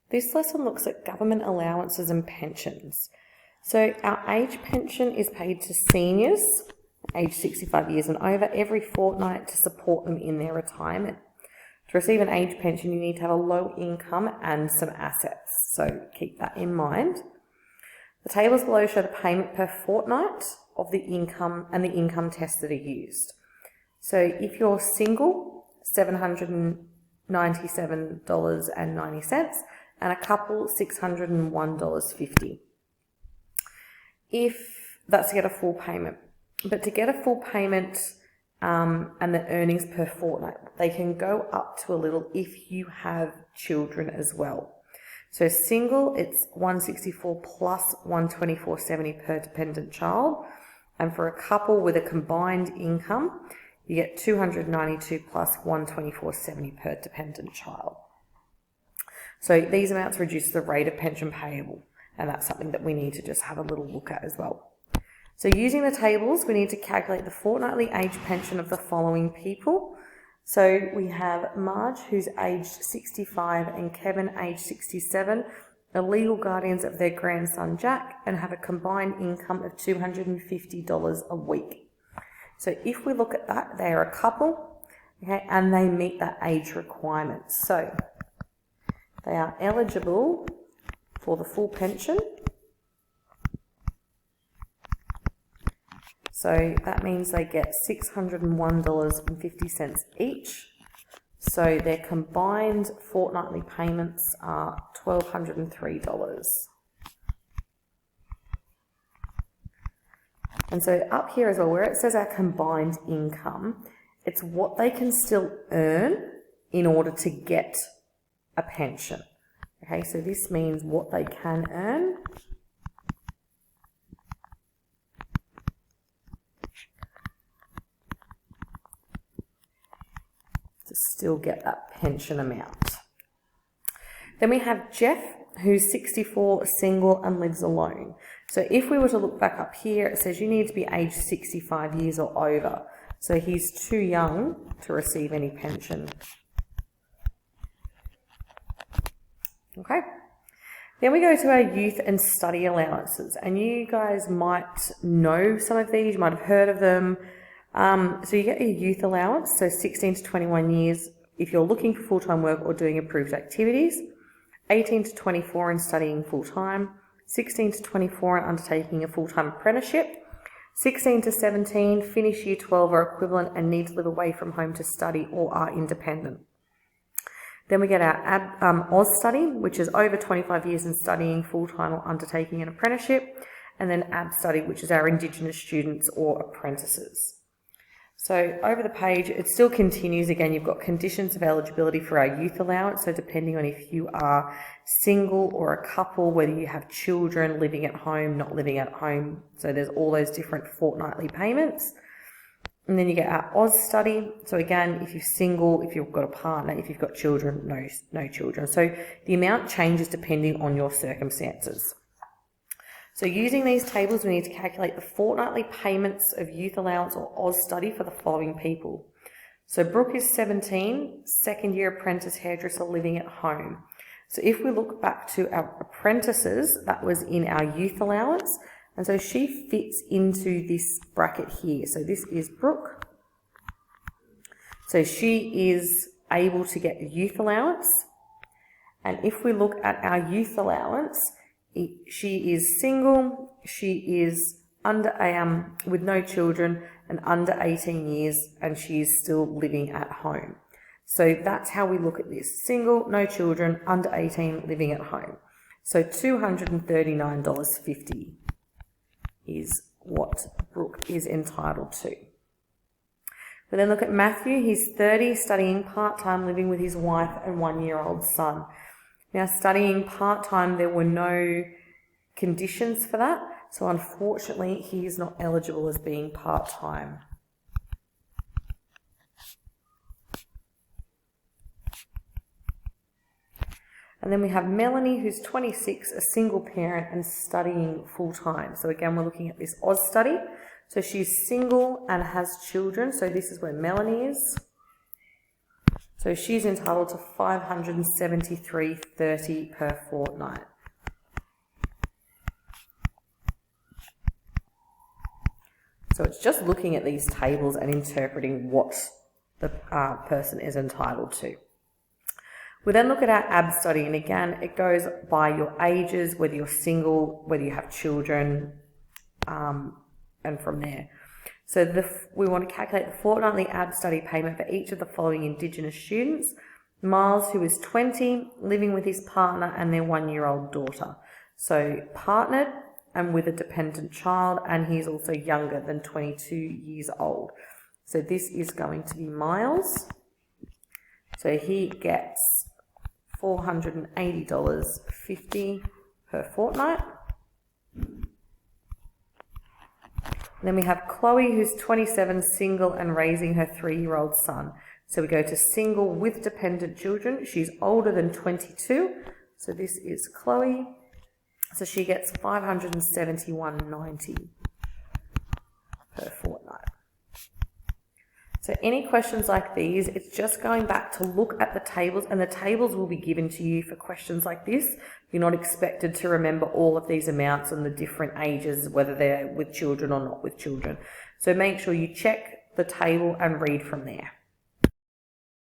This lesson looks at government allowances and pensions. So our age pension is paid to seniors, aged 65 years and over, every fortnight to support them in their retirement. To receive an age pension, you need to have a low income and some assets, so keep that in mind. The tables below show the payment per fortnight of the income and the income tests that are used. So if you're single, $797.90, and a couple, $601.50. If that's to get a full payment. But to get a full payment and the earnings per fortnight, they can go up to a little if you have children as well. So single, it's $164 plus $124.70 per dependent child. And for a couple with a combined income, you get $292 plus $124.70 per dependent child. So these amounts reduce the rate of pension payable, and that's something that we need to just have a little look at as well. So using the tables, we need to calculate the fortnightly age pension of the following people. So we have Marge, who's aged 65, and Kevin, aged 67, are legal guardians of their grandson Jack and have a combined income of $250 a week. So if we look at that, they are a couple, okay, and they meet that age requirement. So they are eligible for the full pension. So that means they get $601.50 each. So their combined fortnightly payments are $1,203. And so up here as well, where it says our combined income, it's what they can still earn in order to get a pension. Okay, so this means what they can earn to still get that pension amount. Then we have Jeff, who's 64, single and lives alone. So if we were to look back up here, it says you need to be aged 65 years or over. So he's too young to receive any pension. Okay. Then we go to our youth and study allowances, and you guys might know some of these, you might have heard of them. So you get your youth allowance, so 16 to 21 years if you're looking for full-time work or doing approved activities, 18 to 24 and studying full-time, 16 to 24 and undertaking a full-time apprenticeship, 16 to 17 finish year 12 or equivalent and need to live away from home to study or are independent. Then we get our Oz study, which is over 25 years and studying full-time or undertaking an apprenticeship, and then AB study, which is our Indigenous students or apprentices. So over the page, it still continues. Again, you've got conditions of eligibility for our youth allowance. So depending on if you are single or a couple, whether you have children living at home, not living at home. So there's all those different fortnightly payments. And then you get our Oz study. So again, if you're single, if you've got a partner, if you've got children, no children. So the amount changes depending on your circumstances. So using these tables, we need to calculate the fortnightly payments of youth allowance or Oz study for the following people. So Brooke is 17, second year apprentice hairdresser living at home. So if we look back to our apprentices, that was in our youth allowance. And so she fits into this bracket here. So this is Brooke. So she is able to get the youth allowance. And if we look at our youth allowance, she is single, she is under with no children and under 18 years, and she is still living at home. So that's how we look at this. Single, no children, under 18, living at home. So $239.50 is what Brooke is entitled to. But then look at Matthew. He's 30, studying part-time, living with his wife and 1-year-old son. Now, studying part-time, there were no conditions for that, so unfortunately, he is not eligible as being part-time. And then we have Melanie, who's 26, a single parent and studying full-time. So again, we're looking at this Oz study. So she's single and has children, so this is where Melanie is. So she's entitled to $573.30 per fortnight. So it's just looking at these tables and interpreting what the person is entitled to. We then look at our AB study, and again, it goes by your ages, whether you're single, whether you have children, and from there. So we want to calculate the fortnightly AB study payment for each of the following Indigenous students. Miles, who is 20, living with his partner and their 1-year-old daughter. So partnered and with a dependent child, and he's also younger than 22 years old. So this is going to be Miles. So he gets $480.50 per fortnight. Then we have Chloe, who's 27, single and raising her 3-year-old son. So we go to single with dependent children. She's older than 22. So this is Chloe. So she gets $571.90 per fortnight. So any questions like these, it's just going back to look at the tables, and the tables will be given to you for questions like this. You're not expected to remember all of these amounts and the different ages, whether they're with children or not with children. So make sure you check the table and read from there.